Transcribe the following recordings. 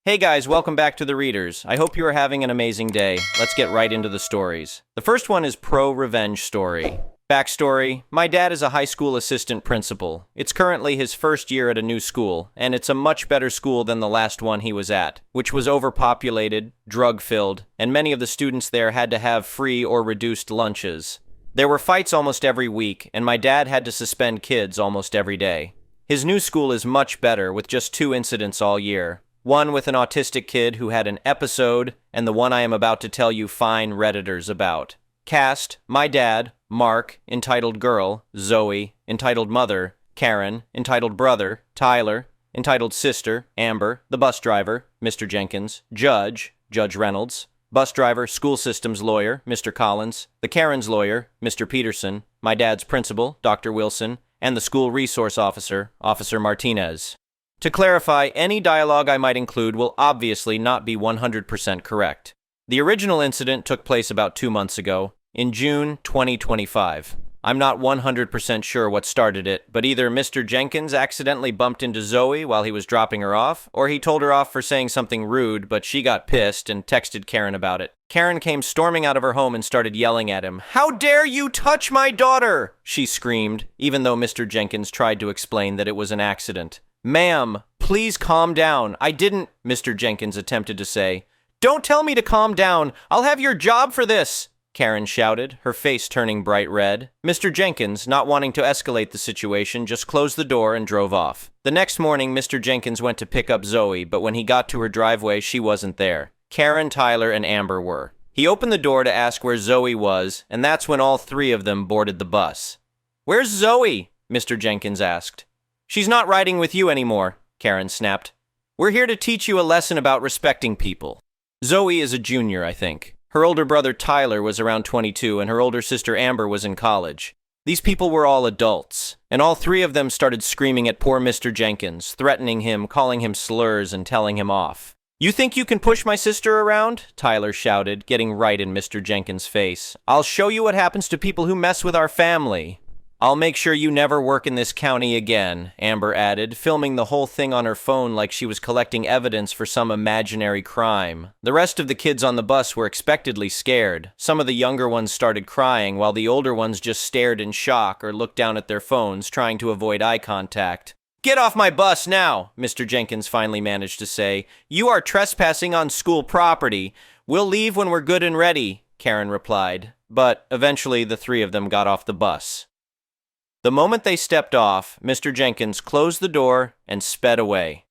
Hey guys, welcome back to The Readers. I hope you are having an amazing day. Let's get right into the stories. The first one is pro-revenge story. Backstory: my dad is a high school assistant principal. It's currently his first year at a new school, and it's a much better school than the last one he was at, which was overpopulated, drug-filled, and many of the students there had to have free or reduced lunches. There were fights almost every week, and my dad had to suspend kids almost every day. His new school is much better, with just 2 incidents all year. One with an autistic kid who had an episode, and the one I am about to tell you fine Redditors about. Cast: my dad, Mark, entitled girl, Zoe, entitled mother, Karen, entitled brother, Tyler, entitled sister, Amber, the bus driver, Mr. Jenkins, Judge Reynolds, bus driver, school systems lawyer, Mr. Collins, the Karen's lawyer, Mr. Peterson, my dad's principal, Dr. Wilson, and the school resource officer, Officer Martinez. To clarify, any dialogue I might include will obviously not be 100% correct. The original incident took place about 2 months ago, in June 2025. I'm not 100% sure what started it, but either Mr. Jenkins accidentally bumped into Zoe while he was dropping her off, or he told her off for saying something rude, but she got pissed and texted Karen about it. Karen came storming out of her home and started yelling at him. "How dare you touch my daughter?" she screamed, even though Mr. Jenkins tried to explain that it was an accident. "Ma'am, please calm down. I didn't," Mr. Jenkins attempted to say. "Don't tell me to calm down. I'll have your job for this," Karen shouted, her face turning bright red. Mr. Jenkins, not wanting to escalate the situation, just closed the door and drove off. The next morning, Mr. Jenkins went to pick up Zoe, but when he got to her driveway, she wasn't there. Karen, Tyler, and Amber were. He opened the door to ask where Zoe was, and that's when all 3 of them boarded the bus. "Where's Zoe?" Mr. Jenkins asked. "She's not riding with you anymore," Karen snapped. "We're here to teach you a lesson about respecting people." Zoe is a junior, I think. Her older brother Tyler was around 22, and her older sister Amber was in college. These people were all adults, and all 3 of them started screaming at poor Mr. Jenkins, threatening him, calling him slurs, and telling him off. "You think you can push my sister around?" Tyler shouted, getting right in Mr. Jenkins' face. "I'll show you what happens to people who mess with our family." "I'll make sure you never work in this county again," Amber added, filming the whole thing on her phone like she was collecting evidence for some imaginary crime. The rest of the kids on the bus were expectedly scared. Some of the younger ones started crying, while the older ones just stared in shock or looked down at their phones, trying to avoid eye contact. "Get off my bus now," Mr. Jenkins finally managed to say. "You are trespassing on school property. We'll leave when we're good and ready," Karen replied. But eventually the 3 of them got off the bus. The moment they stepped off, Mr. Jenkins closed the door and sped away.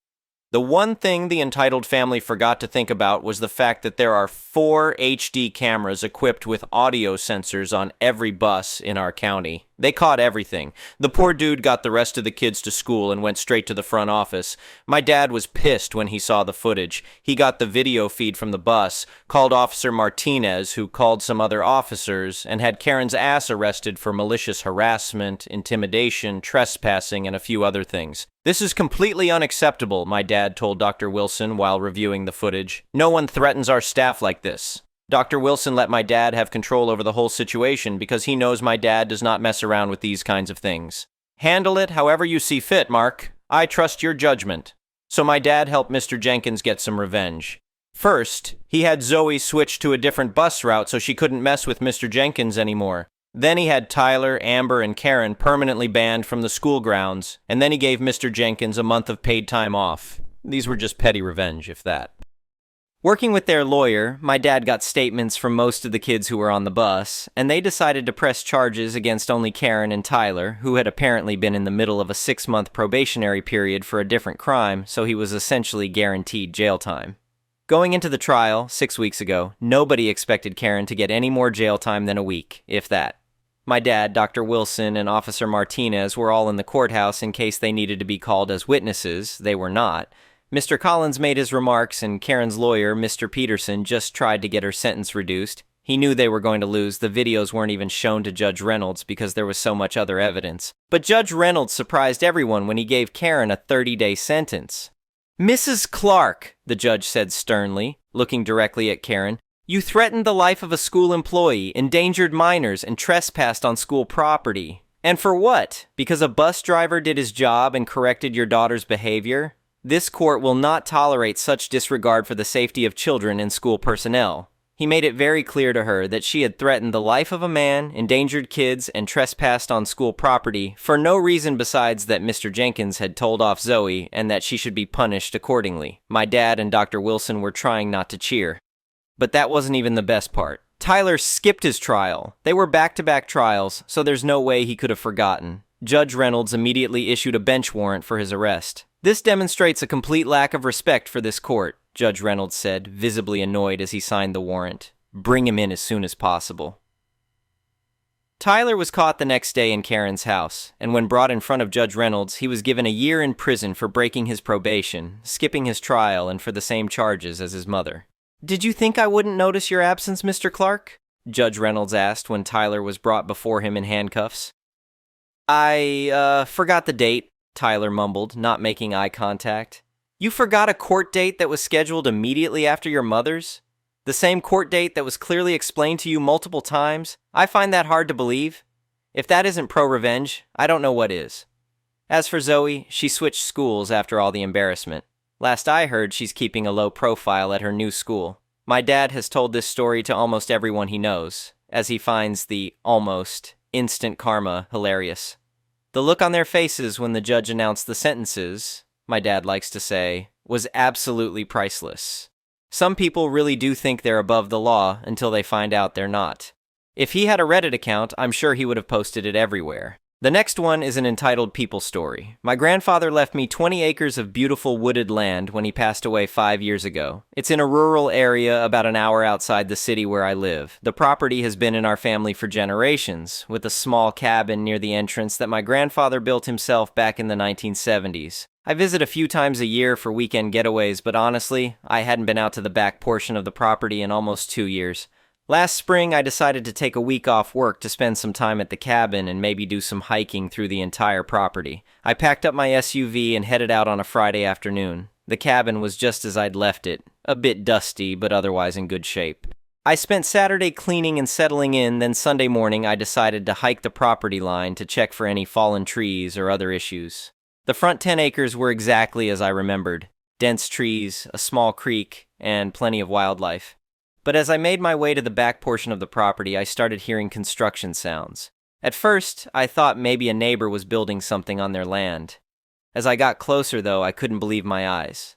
The one thing the entitled family forgot to think about was the fact that there are 4 HD cameras equipped with audio sensors on every bus in our county. They caught everything. The poor dude got the rest of the kids to school and went straight to the front office. My dad was pissed when he saw the footage. He got the video feed from the bus, called Officer Martinez, who called some other officers, and had Karen's ass arrested for malicious harassment, intimidation, trespassing, and a few other things. "This is completely unacceptable," my dad told Dr. Wilson while reviewing the footage. "No one threatens our staff like this." Dr. Wilson let my dad have control over the whole situation because he knows my dad does not mess around with these kinds of things. "Handle it however you see fit, Mark. I trust your judgment." So my dad helped Mr. Jenkins get some revenge. First, he had Zoe switch to a different bus route so she couldn't mess with Mr. Jenkins anymore. Then he had Tyler, Amber, and Karen permanently banned from the school grounds, and then he gave Mr. Jenkins a month of paid time off. These were just petty revenge, if that. Working with their lawyer, my dad got statements from most of the kids who were on the bus, and they decided to press charges against only Karen and Tyler, who had apparently been in the middle of a 6-month probationary period for a different crime, so he was essentially guaranteed jail time. Going into the trial, 6 weeks ago, nobody expected Karen to get any more jail time than a week, if that. My dad, Dr. Wilson, and Officer Martinez were all in the courthouse in case they needed to be called as witnesses. They were not. Mr. Collins made his remarks, and Karen's lawyer, Mr. Peterson, just tried to get her sentence reduced. He knew they were going to lose. The videos weren't even shown to Judge Reynolds because there was so much other evidence. But Judge Reynolds surprised everyone when he gave Karen a 30-day sentence. "Mrs. Clark," the judge said sternly, looking directly at Karen, "you threatened the life of a school employee, endangered minors, and trespassed on school property. And for what? Because a bus driver did his job and corrected your daughter's behavior? This court will not tolerate such disregard for the safety of children and school personnel. He made it very clear to her that she had threatened the life of a man, endangered kids, and trespassed on school property for no reason besides that Mr. Jenkins had told off Zoe and that she should be punished accordingly. My dad and Dr. Wilson were trying not to cheer. But that wasn't even the best part. Tyler skipped his trial. They were back-to-back trials, so there's no way he could have forgotten. Judge Reynolds immediately issued a bench warrant for his arrest. This demonstrates a complete lack of respect for this court, Judge Reynolds said, visibly annoyed as he signed the warrant. Bring him in as soon as possible. Tyler was caught the next day in Karen's house, and when brought in front of Judge Reynolds, he was given a year in prison for breaking his probation, skipping his trial, and for the same charges as his mother. "Did you think I wouldn't notice your absence, Mr. Clark?" Judge Reynolds asked when Tyler was brought before him in handcuffs. I forgot the date," Tyler mumbled, not making eye contact. "You forgot a court date that was scheduled immediately after your mother's? The same court date that was clearly explained to you multiple times? I find that hard to believe. If that isn't pro-revenge, I don't know what is." As for Zoe, she switched schools after all the embarrassment. Last I heard, she's keeping a low profile at her new school. My dad has told this story to almost everyone he knows, as he finds the almost instant karma hilarious. The look on their faces when the judge announced the sentences, my dad likes to say, was absolutely priceless. Some people really do think they're above the law until they find out they're not. If he had a Reddit account, I'm sure he would have posted it everywhere. The next one is an entitled people story. My grandfather left me 20 acres of beautiful wooded land when he passed away 5 years ago. It's in a rural area about an hour outside the city where I live. The property has been in our family for generations, with a small cabin near the entrance that my grandfather built himself back in the 1970s. I visit a few times a year for weekend getaways, but honestly, I hadn't been out to the back portion of the property in almost 2 years. Last spring, I decided to take a week off work to spend some time at the cabin and maybe do some hiking through the entire property. I packed up my SUV and headed out on a Friday afternoon. The cabin was just as I'd left it, a bit dusty, but otherwise in good shape. I spent Saturday cleaning and settling in, then Sunday morning I decided to hike the property line to check for any fallen trees or other issues. The front 10 acres were exactly as I remembered. Dense trees, a small creek, and plenty of wildlife. But as I made my way to the back portion of the property, I started hearing construction sounds. At first, I thought maybe a neighbor was building something on their land. As I got closer, though, I couldn't believe my eyes.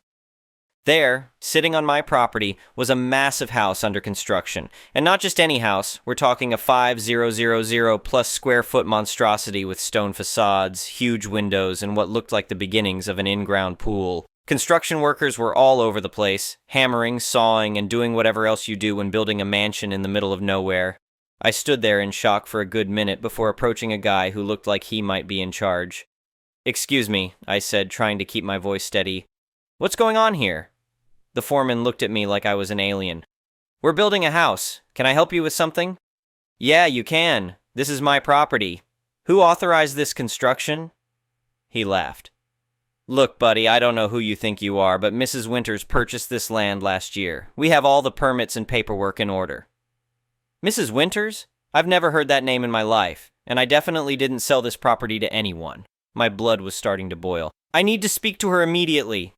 There, sitting on my property, was a massive house under construction. And not just any house, we're talking a 5,000 plus square foot monstrosity with stone facades, huge windows, and what looked like the beginnings of an in-ground pool. Construction workers were all over the place, hammering, sawing, and doing whatever else you do when building a mansion in the middle of nowhere. I stood there in shock for a good minute before approaching a guy who looked like he might be in charge. "Excuse me," I said, trying to keep my voice steady. "What's going on here?" The foreman looked at me like I was an alien. "We're building a house. Can I help you with something?" "Yeah, you can. This is my property. Who authorized this construction?" He laughed. "Look, buddy, I don't know who you think you are, but Mrs. Winters purchased this land last year. We have all the permits and paperwork in order." "Mrs. Winters? I've never heard that name in my life, and I definitely didn't sell this property to anyone." My blood was starting to boil. "I need to speak to her immediately."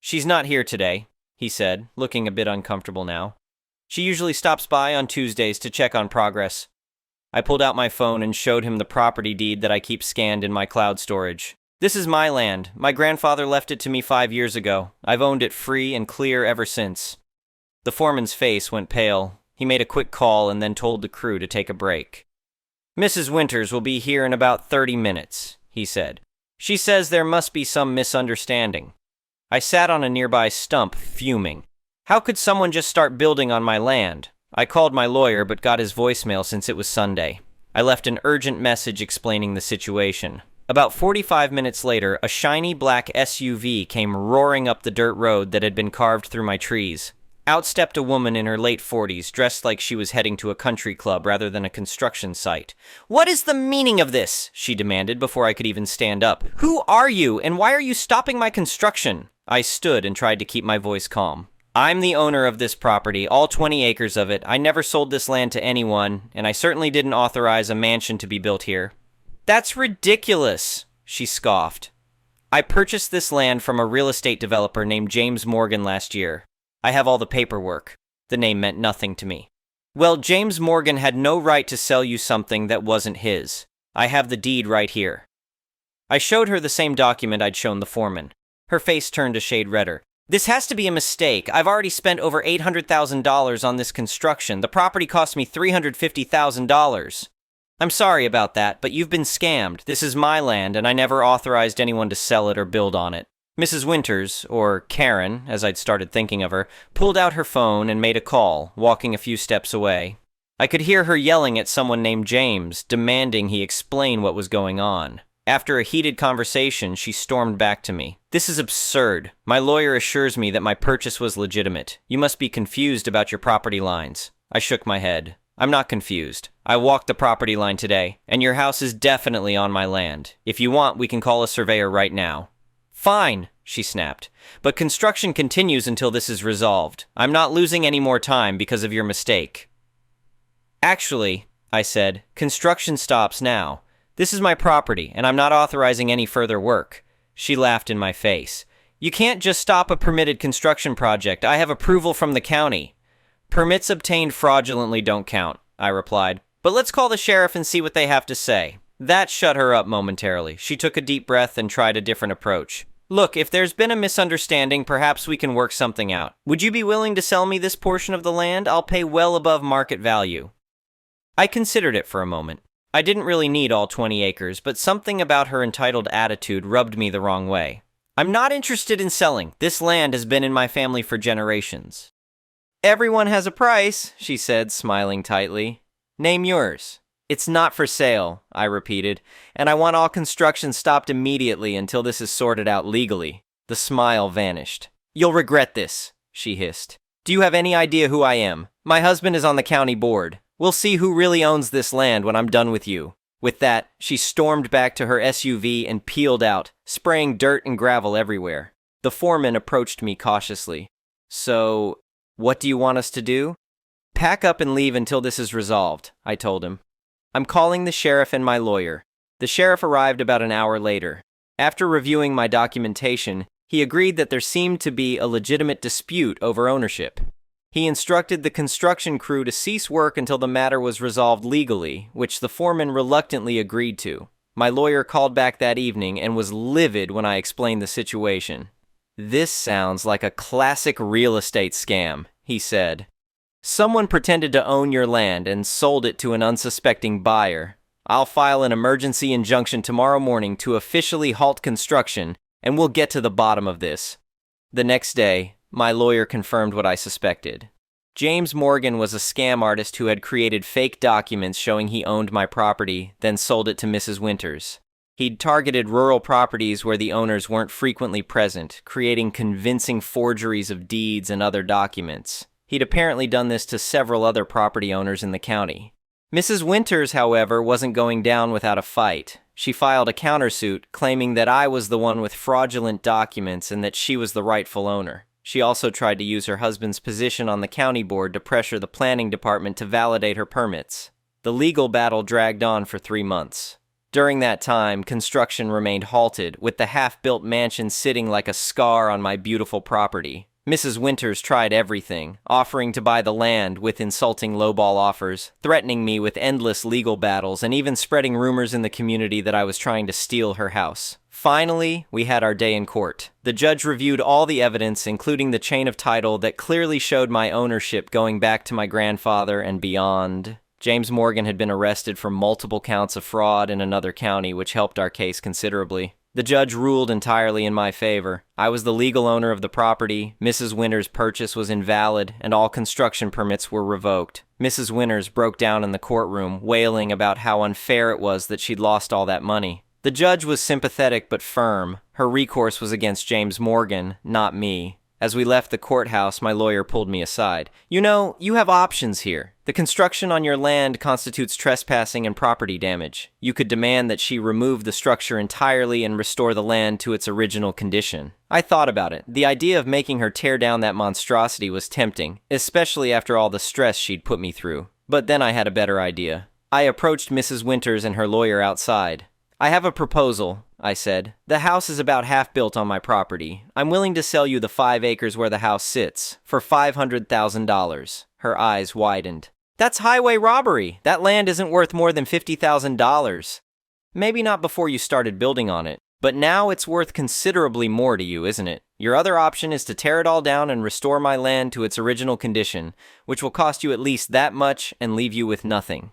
"She's not here today," he said, looking a bit uncomfortable now. "She usually stops by on Tuesdays to check on progress." I pulled out my phone and showed him the property deed that I keep scanned in my cloud storage. "This is my land. My grandfather left it to me 5 years ago. I've owned it free and clear ever since." The foreman's face went pale. He made a quick call and then told the crew to take a break. "Mrs. Winters will be here in about 30 minutes, he said. "She says there must be some misunderstanding." I sat on a nearby stump, fuming. How could someone just start building on my land? I called my lawyer but got his voicemail since it was Sunday. I left an urgent message explaining the situation. About 45 minutes later, a shiny black SUV came roaring up the dirt road that had been carved through my trees. Out stepped a woman in her late 40s, dressed like she was heading to a country club rather than a construction site. "What is the meaning of this?" she demanded before I could even stand up. "Who are you, and why are you stopping my construction?" I stood and tried to keep my voice calm. "I'm the owner of this property, all 20 acres of it. I never sold this land to anyone, and I certainly didn't authorize a mansion to be built here." "That's ridiculous," she scoffed. I purchased this land from a real estate developer named James Morgan last year. I have all the paperwork. The name meant nothing to me. Well, James Morgan had no right to sell you something that wasn't his. I have the deed right here. I showed her the same document I'd shown the foreman. Her face turned a shade redder. This has to be a mistake. I've already spent over $800,000 on this construction. The property cost me $350,000. I'm sorry about that, but you've been scammed. This is my land, and I never authorized anyone to sell it or build on it. Mrs. Winters, or Karen, as I'd started thinking of her, pulled out her phone and made a call, walking a few steps away. I could hear her yelling at someone named James, demanding he explain what was going on. After a heated conversation, she stormed back to me. This is absurd. My lawyer assures me that my purchase was legitimate. You must be confused about your property lines. I shook my head. I'm not confused. I walked the property line today, and your house is definitely on my land. If you want, we can call a surveyor right now. Fine, she snapped. But construction continues until this is resolved. I'm not losing any more time because of your mistake. Actually, I said, construction stops now. This is my property, and I'm not authorizing any further work. She laughed in my face. You can't just stop a permitted construction project. I have approval from the county. Permits obtained fraudulently don't count, I replied. But let's call the sheriff and see what they have to say. That shut her up momentarily. She took a deep breath and tried a different approach. Look, if there's been a misunderstanding, perhaps we can work something out. Would you be willing to sell me this portion of the land? I'll pay well above market value. I considered it for a moment. I didn't really need all 20 acres, but something about her entitled attitude rubbed me the wrong way. I'm not interested in selling. This land has been in my family for generations. Everyone has a price, she said, smiling tightly. Name yours. It's not for sale, I repeated, and I want all construction stopped immediately until this is sorted out legally. The smile vanished. You'll regret this, she hissed. Do you have any idea who I am? My husband is on the county board. We'll see who really owns this land when I'm done with you. With that, she stormed back to her SUV and peeled out, spraying dirt and gravel everywhere. The foreman approached me cautiously. So, what do you want us to do? Pack up and leave until this is resolved, I told him. I'm calling the sheriff and my lawyer. The sheriff arrived about an hour later. After reviewing my documentation, he agreed that there seemed to be a legitimate dispute over ownership. He instructed the construction crew to cease work until the matter was resolved legally, which the foreman reluctantly agreed to. My lawyer called back that evening and was livid when I explained the situation. This sounds like a classic real estate scam, he said. Someone pretended to own your land and sold it to an unsuspecting buyer. I'll file an emergency injunction tomorrow morning to officially halt construction, and we'll get to the bottom of this. The next day, my lawyer confirmed what I suspected. James Morgan was a scam artist who had created fake documents showing he owned my property, then sold it to Mrs. Winters. He'd targeted rural properties where the owners weren't frequently present, creating convincing forgeries of deeds and other documents. He'd apparently done this to several other property owners in the county. Mrs. Winters, however, wasn't going down without a fight. She filed a countersuit, claiming that I was the one with fraudulent documents and that she was the rightful owner. She also tried to use her husband's position on the county board to pressure the planning department to validate her permits. The legal battle dragged on for 3 months. During that time, construction remained halted, with the half-built mansion sitting like a scar on my beautiful property. Mrs. Winters tried everything, offering to buy the land with insulting lowball offers, threatening me with endless legal battles, and even spreading rumors in the community that I was trying to steal her house. Finally, we had our day in court. The judge reviewed all the evidence, including the chain of title that clearly showed my ownership going back to my grandfather and beyond. James Morgan had been arrested for multiple counts of fraud in another county, which helped our case considerably. The judge ruled entirely in my favor. I was the legal owner of the property, Mrs. Winters' purchase was invalid, and all construction permits were revoked. Mrs. Winters broke down in the courtroom, wailing about how unfair it was that she'd lost all that money. The judge was sympathetic but firm. Her recourse was against James Morgan, not me. As we left the courthouse, my lawyer pulled me aside. You know, you have options here. The construction on your land constitutes trespassing and property damage. You could demand that she remove the structure entirely and restore the land to its original condition. I thought about it. The idea of making her tear down that monstrosity was tempting, especially after all the stress she'd put me through. But then I had a better idea. I approached Mrs. Winters and her lawyer outside. "I have a proposal," I said. "The house is about half built on my property. I'm willing to sell you the 5 acres where the house sits for $500,000. Her eyes widened. "That's highway robbery. That land isn't worth more than $50,000. Maybe not before you started building on it, but now it's worth considerably more to you, isn't it? Your other option is to tear it all down and restore my land to its original condition, which will cost you at least that much and leave you with nothing."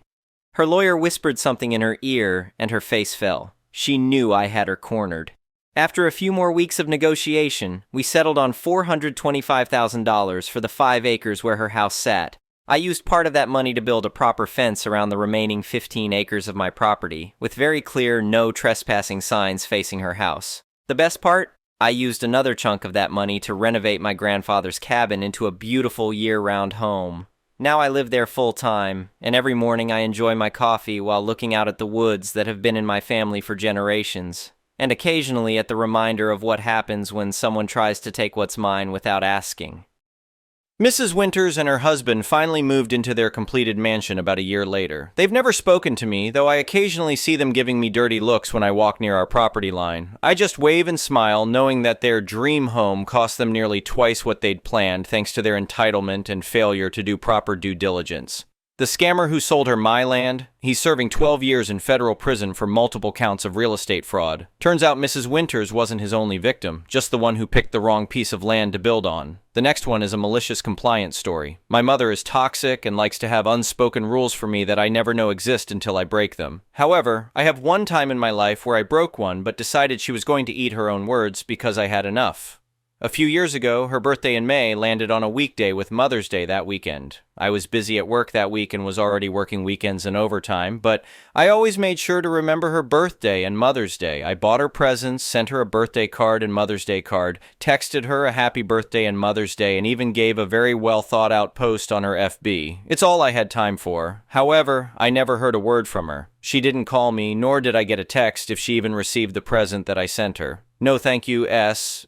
Her lawyer whispered something in her ear, and her face fell. She knew I had her cornered. After a few more weeks of negotiation, we settled on $425,000 for the 5 acres where her house sat. I used part of that money to build a proper fence around the remaining 15 acres of my property, with very clear no trespassing signs facing her house. The best part? I used another chunk of that money to renovate my grandfather's cabin into a beautiful year-round home. Now I live there full-time, and every morning I enjoy my coffee while looking out at the woods that have been in my family for generations, and occasionally at the reminder of what happens when someone tries to take what's mine without asking. Mrs. Winters and her husband finally moved into their completed mansion about a year later. They've never spoken to me, though I occasionally see them giving me dirty looks when I walk near our property line. I just wave and smile, knowing that their dream home cost them nearly twice what they'd planned, thanks to their entitlement and failure to do proper due diligence. The scammer who sold her my land, he's serving 12 years in federal prison for multiple counts of real estate fraud. Turns out Mrs. Winters wasn't his only victim, just the one who picked the wrong piece of land to build on. The next one is a malicious compliance story. My mother is toxic and likes to have unspoken rules for me that I never know exist until I break them. However, I have one time in my life where I broke one but decided she was going to eat her own words because I had enough. A few years ago, her birthday in May landed on a weekday with Mother's Day that weekend. I was busy at work that week and was already working weekends and overtime, but I always made sure to remember her birthday and Mother's Day. I bought her presents, sent her a birthday card and Mother's Day card, texted her a happy birthday and Mother's Day, and even gave a very well thought out post on her FB. It's all I had time for. However, I never heard a word from her. She didn't call me, nor did I get a text if she even received the present that I sent her. No thank you,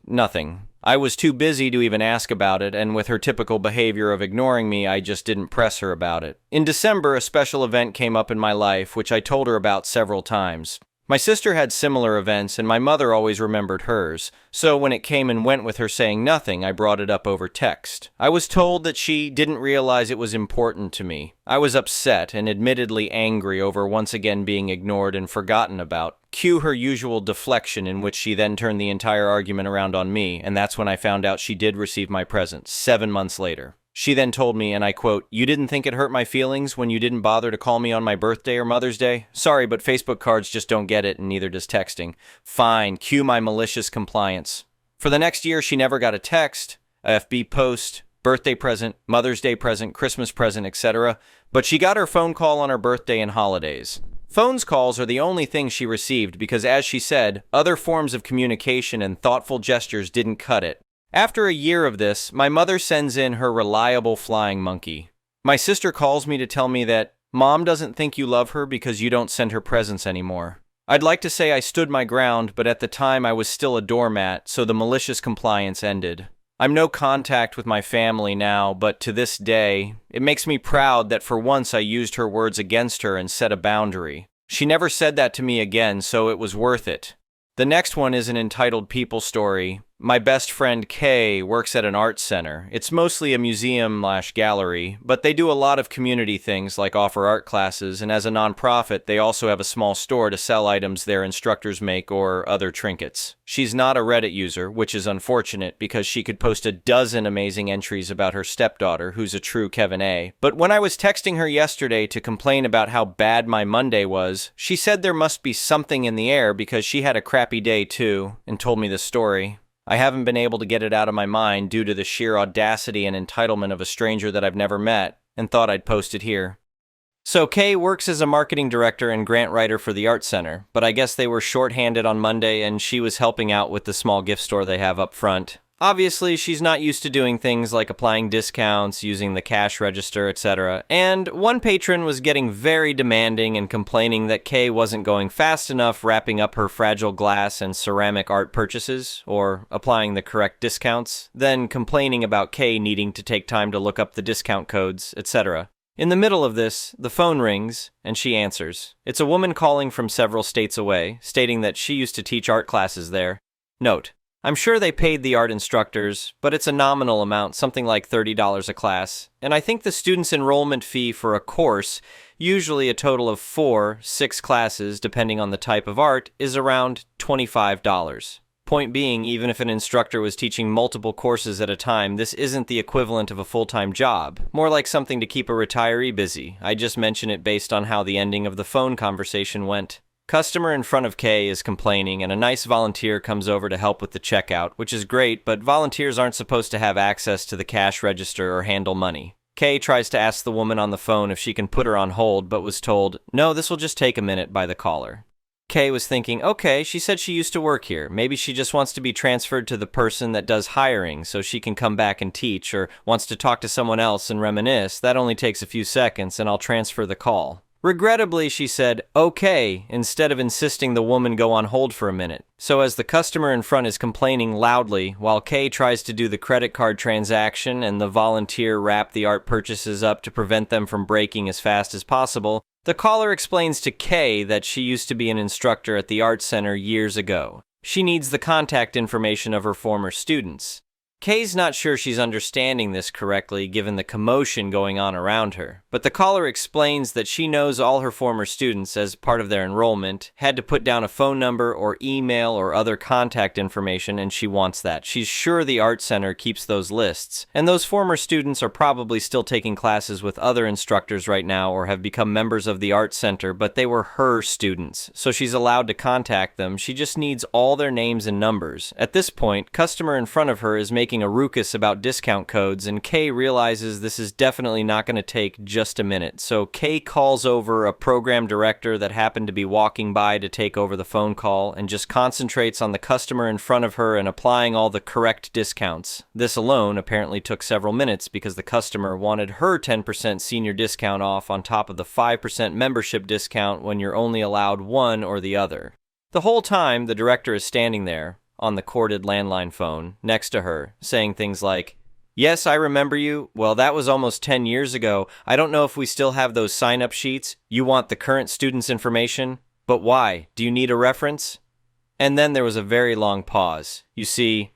nothing. I was too busy to even ask about it, and with her typical behavior of ignoring me, I just didn't press her about it. In December, a special event came up in my life, which I told her about several times. My sister had similar events, and my mother always remembered hers, so when it came and went with her saying nothing, I brought it up over text. I was told that she didn't realize it was important to me. I was upset and admittedly angry over once again being ignored and forgotten about. Cue her usual deflection, in which she then turned the entire argument around on me, and that's when I found out she did receive my present, 7 months later. She then told me, and I quote, "You didn't think it hurt my feelings when you didn't bother to call me on my birthday or Mother's Day? Sorry, but Facebook cards just don't get it, and neither does texting." Fine, cue my malicious compliance. For the next year, she never got a text, a FB post, birthday present, Mother's Day present, Christmas present, etc., but she got her phone call on her birthday and holidays. Phone calls are the only thing she received because, as she said, other forms of communication and thoughtful gestures didn't cut it. After a year of this, my mother sends in her reliable flying monkey. My sister calls me to tell me that Mom doesn't think you love her because you don't send her presents anymore. I'd like to say I stood my ground, but at the time I was still a doormat, so the malicious compliance ended. I'm no contact with my family now, but to this day, it makes me proud that for once I used her words against her and set a boundary. She never said that to me again, so it was worth it. The next one is an entitled people story. My best friend Kay works at an art center. It's mostly a museum/gallery, but they do a lot of community things like offer art classes, and as a nonprofit, they also have a small store to sell items their instructors make or other trinkets. She's not a Reddit user, which is unfortunate because she could post a dozen amazing entries about her stepdaughter, who's a true Kevin A. But when I was texting her yesterday to complain about how bad my Monday was, she said there must be something in the air because she had a crappy day too, and told me the story. I haven't been able to get it out of my mind due to the sheer audacity and entitlement of a stranger that I've never met, and thought I'd post it here. So Kay works as a marketing director and grant writer for the art center, but I guess they were short-handed on Monday and she was helping out with the small gift store they have up front. Obviously, she's not used to doing things like applying discounts, using the cash register, etc. And one patron was getting very demanding and complaining that Kay wasn't going fast enough wrapping up her fragile glass and ceramic art purchases, or applying the correct discounts, then complaining about Kay needing to take time to look up the discount codes, etc. In the middle of this, the phone rings, and she answers. It's a woman calling from several states away, stating that she used to teach art classes there. Note: I'm sure they paid the art instructors, but it's a nominal amount, something like $30 a class, and I think the student's enrollment fee for a course, usually a total of 4-6 classes depending on the type of art, is around $25. Point being, even if an instructor was teaching multiple courses at a time, this isn't the equivalent of a full-time job. More like something to keep a retiree busy. I just mention it based on how the ending of the phone conversation went. Customer in front of Kay is complaining, and a nice volunteer comes over to help with the checkout, which is great, but volunteers aren't supposed to have access to the cash register or handle money. Kay tries to ask the woman on the phone if she can put her on hold, but was told, "No, this will just take a minute," by the caller. Kay was thinking, okay, she said she used to work here. Maybe she just wants to be transferred to the person that does hiring so she can come back and teach, or wants to talk to someone else and reminisce. That only takes a few seconds, and I'll transfer the call. Regrettably, she said, okay, instead of insisting the woman go on hold for a minute. So as the customer in front is complaining loudly, while Kay tries to do the credit card transaction and the volunteer wrap the art purchases up to prevent them from breaking as fast as possible, the caller explains to Kay that she used to be an instructor at the art center years ago. She needs the contact information of her former students. Kay's not sure she's understanding this correctly given the commotion going on around her, but the caller explains that she knows all her former students, as part of their enrollment, had to put down a phone number or email or other contact information, and she wants that. She's sure the art center keeps those lists, and those former students are probably still taking classes with other instructors right now or have become members of the art center, but they were her students, so she's allowed to contact them. She just needs all their names and numbers. At this point, customer in front of her is making a ruckus about discount codes, and Kay realizes this is definitely not going to take just a minute. So Kay calls over a program director that happened to be walking by to take over the phone call and just concentrates on the customer in front of her and applying all the correct discounts. This alone apparently took several minutes because the customer wanted her 10% senior discount off on top of the 5% membership discount when you're only allowed one or the other. The whole time, the director is standing there, on the corded landline phone, next to her, saying things like, "Yes, I remember you. Well, that was almost 10 years ago. I don't know if we still have those sign-up sheets. You want the current student's information? But why? Do you need a reference?" And then there was a very long pause. You see,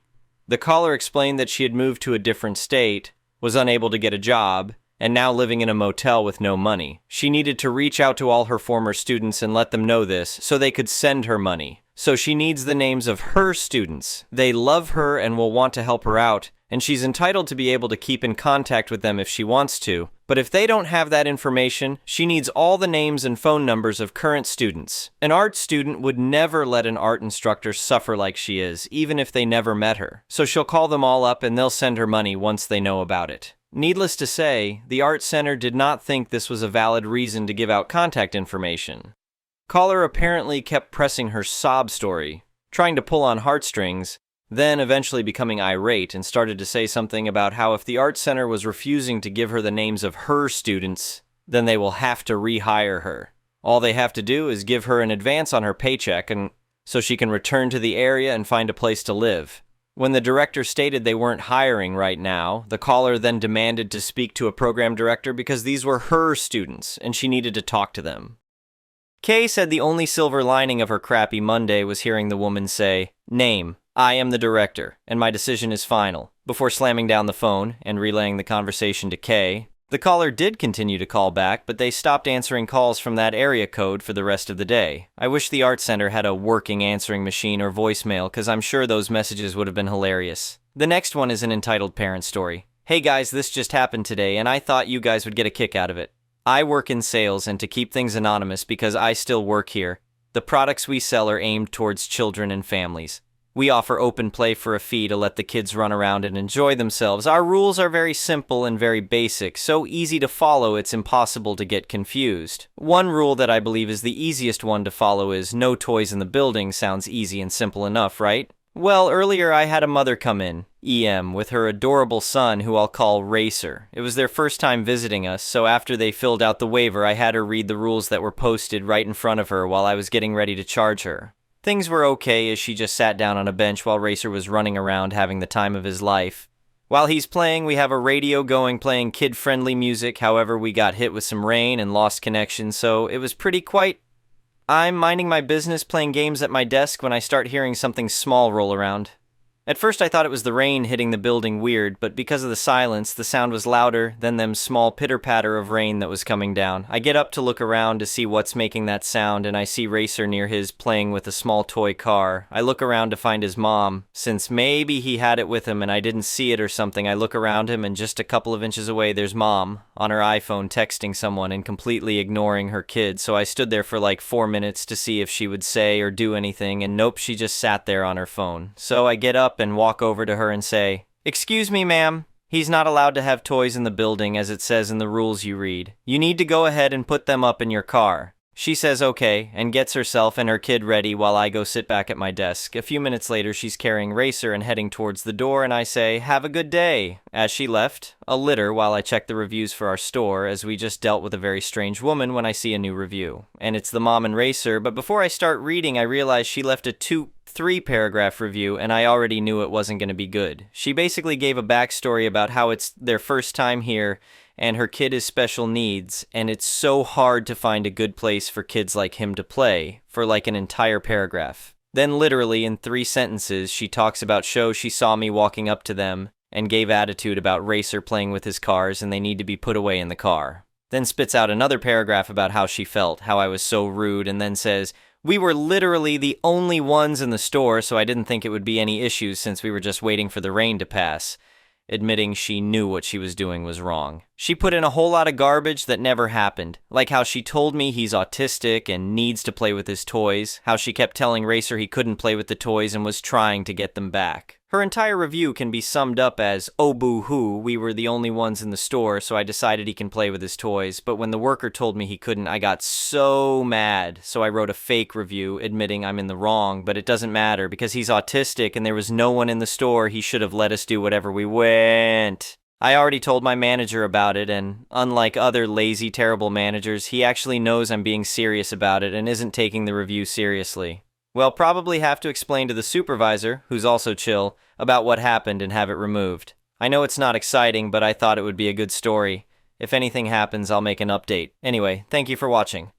the caller explained that she had moved to a different state, was unable to get a job, and now living in a motel with no money. She needed to reach out to all her former students and let them know this so they could send her money. So she needs the names of her students. They love her and will want to help her out, and she's entitled to be able to keep in contact with them if she wants to. But if they don't have that information, she needs all the names and phone numbers of current students. An art student would never let an art instructor suffer like she is, even if they never met her. So she'll call them all up and they'll send her money once they know about it. Needless to say, the art center did not think this was a valid reason to give out contact information. Caller apparently kept pressing her sob story, trying to pull on heartstrings, then eventually becoming irate and started to say something about how if the art center was refusing to give her the names of her students, then they will have to rehire her. All they have to do is give her an advance on her paycheck and so she can return to the area and find a place to live. When the director stated they weren't hiring right now, the caller then demanded to speak to a program director because these were her students and she needed to talk to them. Kay said the only silver lining of her crappy Monday was hearing the woman say, "Name, I am the director, and my decision is final," before slamming down the phone and relaying the conversation to Kay. The caller did continue to call back, but they stopped answering calls from that area code for the rest of the day. I wish the art center had a working answering machine or voicemail, because I'm sure those messages would have been hilarious. The next one is an entitled parent story. "Hey guys, this just happened today, and I thought you guys would get a kick out of it. I work in sales, and to keep things anonymous because I still work here, the products we sell are aimed towards children and families. We offer open play for a fee to let the kids run around and enjoy themselves. Our rules are very simple and very basic, so easy to follow it's impossible to get confused. One rule that I believe is the easiest one to follow is no toys in the building. Sounds easy and simple enough, right? Well, earlier I had a mother come in, EM, with her adorable son who I'll call Racer. It was their first time visiting us, so after they filled out the waiver, I had her read the rules that were posted right in front of her while I was getting ready to charge her. Things were okay as she just sat down on a bench while Racer was running around having the time of his life. While he's playing, we have a radio going playing kid-friendly music. However, we got hit with some rain and lost connection, so it was pretty quiet. I'm minding my business playing games at my desk when I start hearing something small roll around. At first I thought it was the rain hitting the building weird, but because of the silence, the sound was louder than them small pitter-patter of rain that was coming down. I get up to look around to see what's making that sound, and I see Racer near his playing with a small toy car. I look around to find his mom. Since maybe he had it with him and I didn't see it or something, I look around him and just a couple of inches away there's Mom on her iPhone texting someone and completely ignoring her kid. So I stood there for like 4 minutes to see if she would say or do anything, and nope, she just sat there on her phone. So I get up and walk over to her and say, "Excuse me, ma'am. He's not allowed to have toys in the building as it says in the rules you read. You need to go ahead and put them up in your car." She says okay, and gets herself and her kid ready while I go sit back at my desk. A few minutes later, she's carrying Racer and heading towards the door, and I say, "Have a good day." As she left, a litter while I check the reviews for our store, as we just dealt with a very strange woman when I see a new review. And it's the mom and Racer, but before I start reading, I realize she left a 3-paragraph review, and I already knew it wasn't going to be good. She basically gave a backstory about how it's their first time here, and her kid is special needs, and it's so hard to find a good place for kids like him to play, for like an entire paragraph. Then literally in 3 sentences, she talks about shows she saw me walking up to them, and gave attitude about Racer playing with his cars and they need to be put away in the car. Then spits out another paragraph about how she felt, how I was so rude, and then says, "We were literally the only ones in the store, so I didn't think it would be any issues since we were just waiting for the rain to pass," admitting she knew what she was doing was wrong. She put in a whole lot of garbage that never happened, like how she told me he's autistic and needs to play with his toys, how she kept telling Racer he couldn't play with the toys and was trying to get them back. Her entire review can be summed up as, "Oh boo-hoo, we were the only ones in the store, so I decided he can play with his toys, but when the worker told me he couldn't, I got so mad, so I wrote a fake review admitting I'm in the wrong, but it doesn't matter because he's autistic and there was no one in the store. He should have let us do whatever we went." I already told my manager about it, and unlike other lazy, terrible managers, he actually knows I'm being serious about it and isn't taking the review seriously. Well, probably have to explain to the supervisor, who's also chill, about what happened and have it removed. I know it's not exciting, but I thought it would be a good story. If anything happens, I'll make an update. Anyway, thank you for watching.